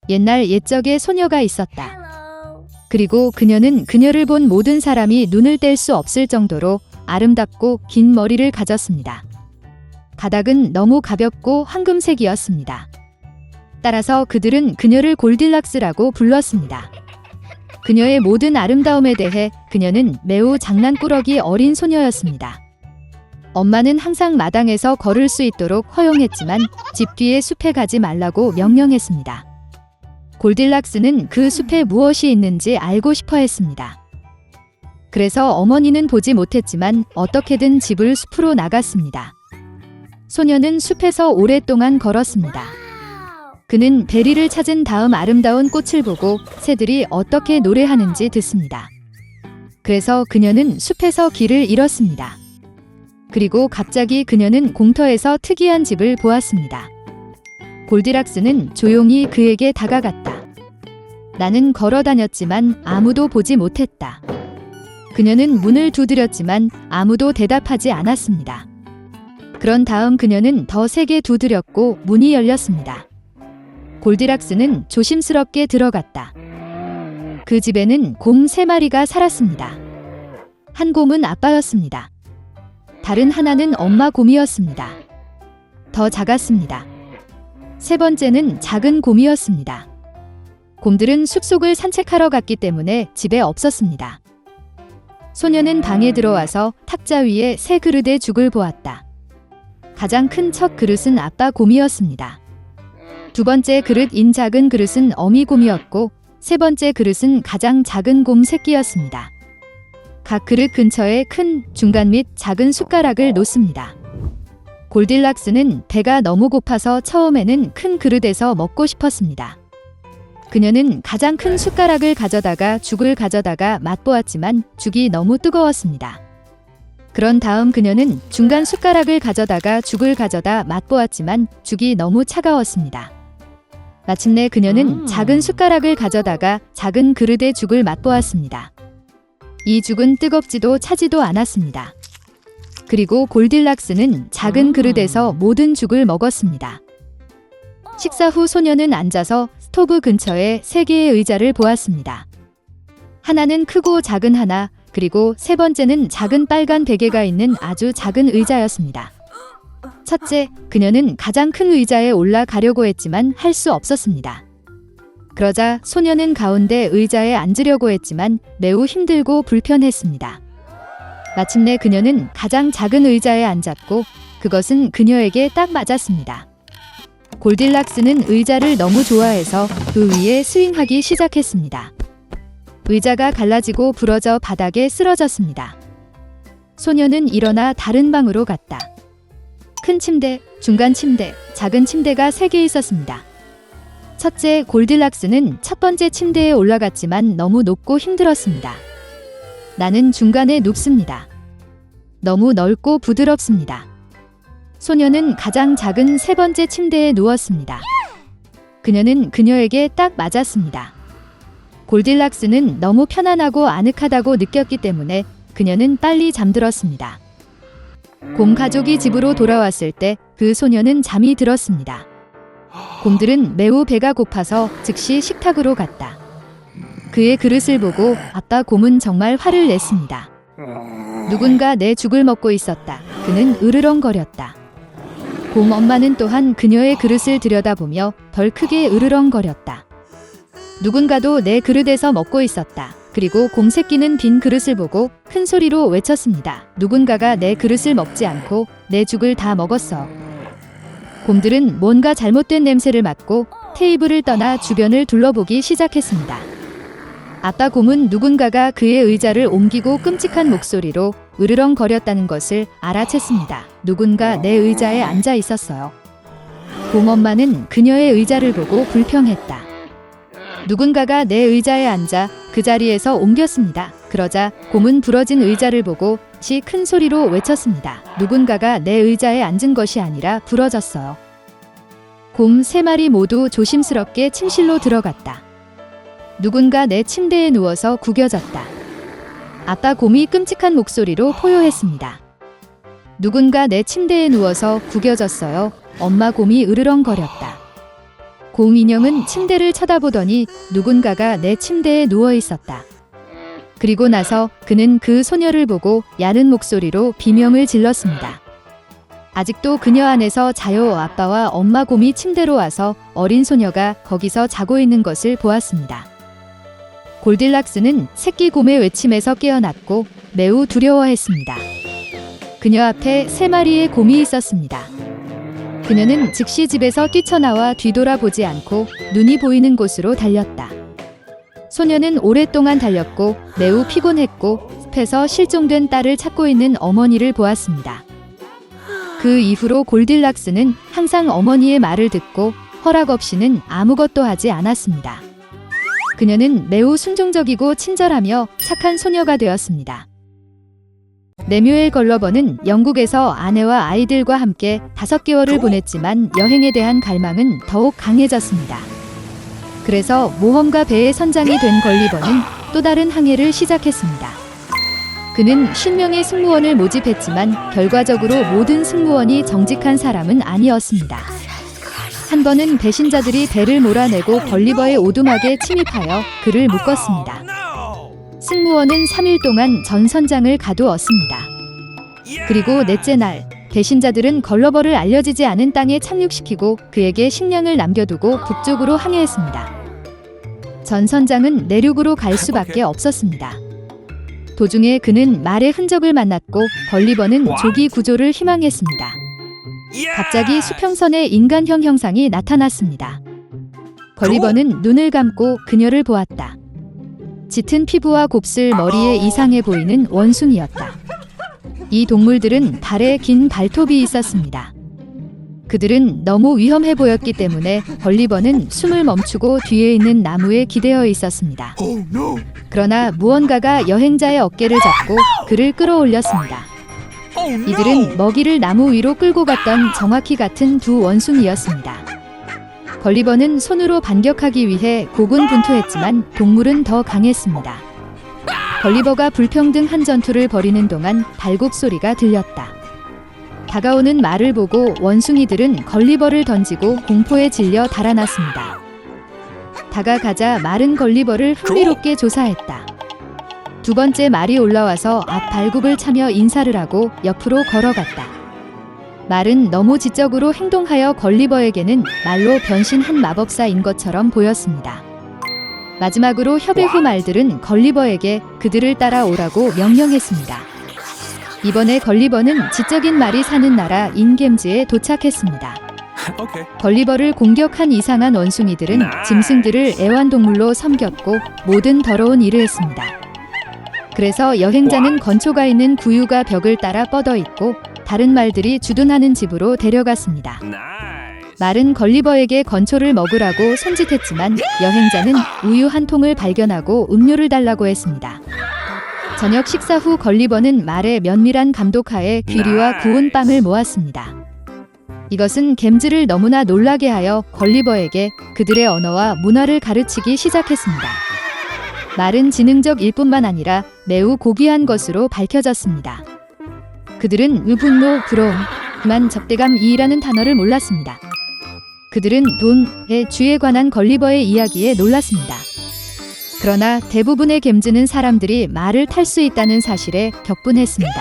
옛날 옛적에 소녀가 있었다. 그리고 그녀는 그녀를 본 모든 사람이 눈을 뗄 수 없을 정도로 아름답고 긴 머리를 가졌습니다. 가닥은 너무 가볍고 황금색이었습니다. 따라서 그들은 그녀를 골딜락스라고 불렀습니다. 그녀의 모든 아름다움에 대해 그녀는 매우 장난꾸러기 어린 소녀였습니다. 엄마는 항상 마당에서 걸을 수 있도록 허용했지만 집 뒤의 숲에 가지 말라고 명령했습니다. 골딜락스는 그 숲에 무엇이 있는지 알고 싶어 했습니다. 그래서 어머니는 보지 못했지만 어떻게든 집을 숲으로 나갔습니다. 소녀는 숲에서 오랫동안 걸었습니다. 그는 베리를 찾은 다음 아름다운 꽃을 보고 새들이 어떻게 노래하는지 듣습니다. 그래서 그녀는 숲에서 길을 잃었습니다. 그리고 갑자기 그녀는 공터에서 특이한 집을 보았습니다. 골디락스는 조용히 그에게 다가갔다. 나는 걸어 다녔지만 아무도 보지 못했다. 그녀는 문을 두드렸지만 아무도 대답하지 않았습니다. 그런 다음 그녀는 더 세게 두드렸고 문이 열렸습니다. 골디락스는 조심스럽게 들어갔다. 그 집에는 곰 3마리가 살았습니다. 한 곰은 아빠였습니다. 다른 하나는 엄마 곰이었습니다. 더 작았습니다. 세 번째는 작은 곰이었습니다. 곰들은 숲속을 산책하러 갔기 때문에 집에 없었습니다. 소녀는 방에 들어와서 탁자 위에 새 그릇의 죽을 보았다. 가장 큰 첫 그릇은 아빠 곰이었습니다. 두 번째 그릇인 작은 그릇은 어미 곰이었고 세 번째 그릇은 가장 작은 곰 새끼였습니다. 각 그릇 근처에 큰, 중간 및 작은 숟가락을 놓습니다. 골딜락스는 배가 너무 고파서 처음에는 큰 그릇에서 먹고 싶었습니다. 그녀는 가장 큰 숟가락을 가져다가 죽을 가져다가 맛보았지만 죽이 너무 뜨거웠습니다. 그런 다음 그녀는 중간 숟가락을 가져다가 죽을 가져다 맛보았지만 죽이 너무 차가웠습니다. 마침내 그녀는 작은 숟가락을 가져다가 작은 그릇의 죽을 맛보았습니다. 이 죽은 뜨겁지도 차지도 않았습니다. 그리고 골딜락스는 작은 그릇에서 모든 죽을 먹었습니다. 식사 후 소녀는 앉아서 스토브 근처에 3개의 의자를 보았습니다. 하나는 크고 작은 하나, 그리고 세 번째는 작은 빨간 베개가 있는 아주 작은 의자였습니다. 첫째, 그녀는 가장 큰 의자에 올라가려고 했지만 할 수 없었습니다. 그러자 소녀는 가운데 의자에 앉으려고 했지만 매우 힘들고 불편했습니다. 마침내 그녀는 가장 작은 의자에 앉았고 그것은 그녀에게 딱 맞았습니다. 골딜락스는 의자를 너무 좋아해서 그 위에 스윙하기 시작했습니다. 의자가 갈라지고 부러져 바닥에 쓰러졌습니다. 소녀는 일어나 다른 방으로 갔다. 큰 침대, 중간 침대, 작은 침대가 3개 있었습니다. 첫째, 골딜락스는 첫 번째 침대에 올라갔지만 너무 높고 힘들었습니다. 나는 중간에 눕습니다. 너무 넓고 부드럽습니다. 소녀는 가장 작은 세 번째 침대에 누웠습니다. 그녀는 그녀에게 딱 맞았습니다. 골딜락스는 너무 편안하고 아늑하다고 느꼈기 때문에 그녀는 빨리 잠들었습니다. 곰 가족이 집으로 돌아왔을 때 그 소녀는 잠이 들었습니다. 곰들은 매우 배가 고파서 즉시 식탁으로 갔다. 그의 그릇을 보고 아빠 곰은 정말 화를 냈습니다. 누군가 내 죽을 먹고 있었다. 그는 으르렁거렸다. 곰 엄마는 또한 그녀의 그릇을 들여다보며 덜 크게 으르렁거렸다. 누군가도 내 그릇에서 먹고 있었다. 그리고 곰 새끼는 빈 그릇을 보고 큰 소리로 외쳤습니다. 누군가가 내 그릇을 먹지 않고 내 죽을 다 먹었어. 곰들은 뭔가 잘못된 냄새를 맡고 테이블을 떠나 주변을 둘러보기 시작했습니다. 아빠 곰은 누군가가 그의 의자를 옮기고 끔찍한 목소리로 으르렁거렸다는 것을 알아챘습니다. 누군가 내 의자에 앉아 있었어요. 곰 엄마는 그녀의 의자를 보고 불평했다. 누군가가 내 의자에 앉아 그 자리에서 옮겼습니다. 그러자 곰은 부러진 의자를 보고 시 큰 소리로 외쳤습니다. 누군가가 내 의자에 앉은 것이 아니라 부러졌어요. 곰 3마리 모두 조심스럽게 침실로 들어갔다. 누군가 내 침대에 누워서 구겨졌다. 아빠 곰이 끔찍한 목소리로 포효했습니다. 누군가 내 침대에 누워서 구겨졌어요. 엄마 곰이 으르렁거렸다. 곰 인형은 침대를 쳐다보더니 누군가가 내 침대에 누워 있었다. 그리고 나서 그는 그 소녀를 보고 야른 목소리로 비명을 질렀습니다. 아직도 그녀 안에서 자요. 아빠와 엄마 곰이 침대로 와서 어린 소녀가 거기서 자고 있는 것을 보았습니다. 골딜락스는 새끼 곰의 외침에서 깨어났고 매우 두려워했습니다. 그녀 앞에 3마리의 곰이 있었습니다. 그녀는 즉시 집에서 뛰쳐나와 뒤돌아보지 않고 눈이 보이는 곳으로 달렸다. 소녀는 오랫동안 달렸고 매우 피곤했고 숲에서 실종된 딸을 찾고 있는 어머니를 보았습니다. 그 이후로 골딜락스는 항상 어머니의 말을 듣고 허락 없이는 아무것도 하지 않았습니다. 그녀는 매우 순종적이고 친절하며 착한 소녀가 되었습니다. 레뮤엘 걸러버는 영국에서 아내와 아이들과 함께 5개월을 보냈지만 여행에 대한 갈망은 더욱 강해졌습니다. 그래서 모험가 배의 선장이 된 걸리버는 또 다른 항해를 시작했습니다. 그는 50명의 승무원을 모집했지만 결과적으로 모든 승무원이 정직한 사람은 아니었습니다. 한 번은 배신자들이 배를 몰아내고 걸리버의 오두막에 침입하여 그를 묶었습니다. 승무원은 3일 동안 전 선장을 가두었습니다. 그리고 넷째 날, 배신자들은 걸러버를 알려지지 않은 땅에 착륙시키고 그에게 식량을 남겨두고 북쪽으로 항해했습니다. 전 선장은 내륙으로 갈 수밖에 없었습니다. 도중에 그는 말의 흔적을 만났고 걸리버는 조기 구조를 희망했습니다. 갑자기 수평선에 인간형 형상이 나타났습니다. 걸리버는 눈을 감고 그녀를 보았다. 짙은 피부와 곱슬 머리에 이상해 보이는 원숭이였다. 이 동물들은 발에 긴 발톱이 있었습니다. 그들은 너무 위험해 보였기 때문에 걸리버는 숨을 멈추고 뒤에 있는 나무에 기대어 있었습니다. 그러나 무언가가 여행자의 어깨를 잡고 그를 끌어올렸습니다. 이들은 먹이를 나무 위로 끌고 갔던 정확히 같은 두 원숭이였습니다. 걸리버는 손으로 반격하기 위해 고군분투했지만 동물은 더 강했습니다. 걸리버가 불평등한 전투를 벌이는 동안 발곡 소리가 들렸다. 다가오는 말을 보고 원숭이들은 걸리버를 던지고 공포에 질려 달아났습니다. 다가가자 말은 걸리버를 흥미롭게 조사했다. 두 번째 말이 올라와서 앞 발굽을 차며 인사를 하고 옆으로 걸어갔다. 말은 너무 지적으로 행동하여 걸리버에게는 말로 변신한 마법사인 것처럼 보였습니다. 마지막으로 협의 후 말들은 걸리버에게 그들을 따라오라고 명령했습니다. 이번에 걸리버는 지적인 말이 사는 나라 인겜즈에 도착했습니다. 걸리버를 공격한 이상한 원숭이들은 짐승들을 애완동물로 섬겼고 모든 더러운 일을 했습니다. 그래서 여행자는 건초가 있는 구유가 벽을 따라 뻗어 있고 다른 말들이 주둔하는 집으로 데려갔습니다. 말은 걸리버에게 건초를 먹으라고 손짓했지만 여행자는 우유 한 통을 발견하고 음료를 달라고 했습니다. 저녁 식사 후 걸리버는 말의 면밀한 감독하에 귀리와 구운 빵을 모았습니다. 이것은 겜즈를 너무나 놀라게 하여 걸리버에게 그들의 언어와 문화를 가르치기 시작했습니다. 말은 지능적일 뿐만 아니라 매우 고귀한 것으로 밝혀졌습니다. 그들은 분노, 부러움, 그만 적대감이라는 단어를 몰랐습니다. 그들은 돈의 주에 관한 걸리버의 이야기에 놀랐습니다. 그러나 대부분의 겜즈는 사람들이 말을 탈 수 있다는 사실에 격분했습니다.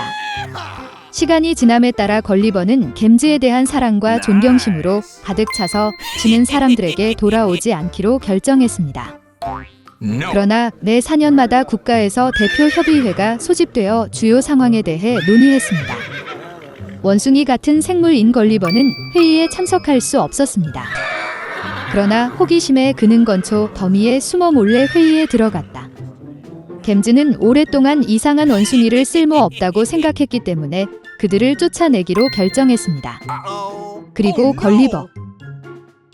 시간이 지남에 따라 걸리버는 겜즈에 대한 사랑과 존경심으로 가득 차서 지는 사람들에게 돌아오지 않기로 결정했습니다. 그러나 매 4년마다 국가에서 대표협의회가 소집되어 주요 상황에 대해 논의했습니다. 원숭이 같은 생물인 걸리버는 회의에 참석할 수 없었습니다. 그러나 호기심에 그는 건초 더미에 숨어 몰래 회의에 들어갔다. 겜즈는 오랫동안 이상한 원숭이를 쓸모없다고 생각했기 때문에 그들을 쫓아내기로 결정했습니다. 그리고 걸리버.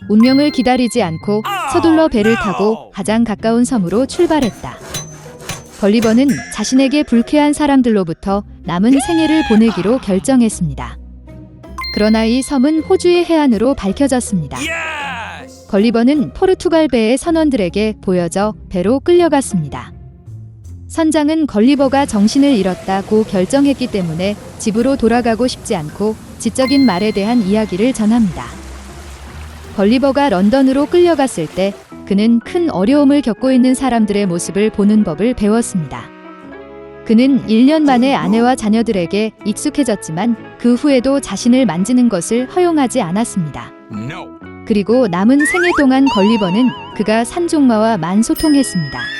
운명을 기다리지 않고 서둘러 배를 타고 가장 가까운 섬으로 출발했다. 걸리버는 자신에게 불쾌한 사람들로부터 남은 생애를 보내기로 결정했습니다. 그러나 이 섬은 호주의 해안으로 밝혀졌습니다. 걸리버는 포르투갈 배의 선원들에게 보여져 배로 끌려갔습니다. 선장은 걸리버가 정신을 잃었다고 결정했기 때문에 집으로 돌아가고 싶지 않고 지적인 말에 대한 이야기를 전합니다. 걸리버가 런던으로 끌려갔을 때 그는 큰 어려움을 겪고 있는 사람들의 모습을 보는 법을 배웠습니다. 그는 1년 만에 아내와 자녀들에게 익숙해졌지만 그 후에도 자신을 만지는 것을 허용하지 않았습니다. 그리고 남은 생애 동안 걸리버는 그가 산종마와 만소통했습니다.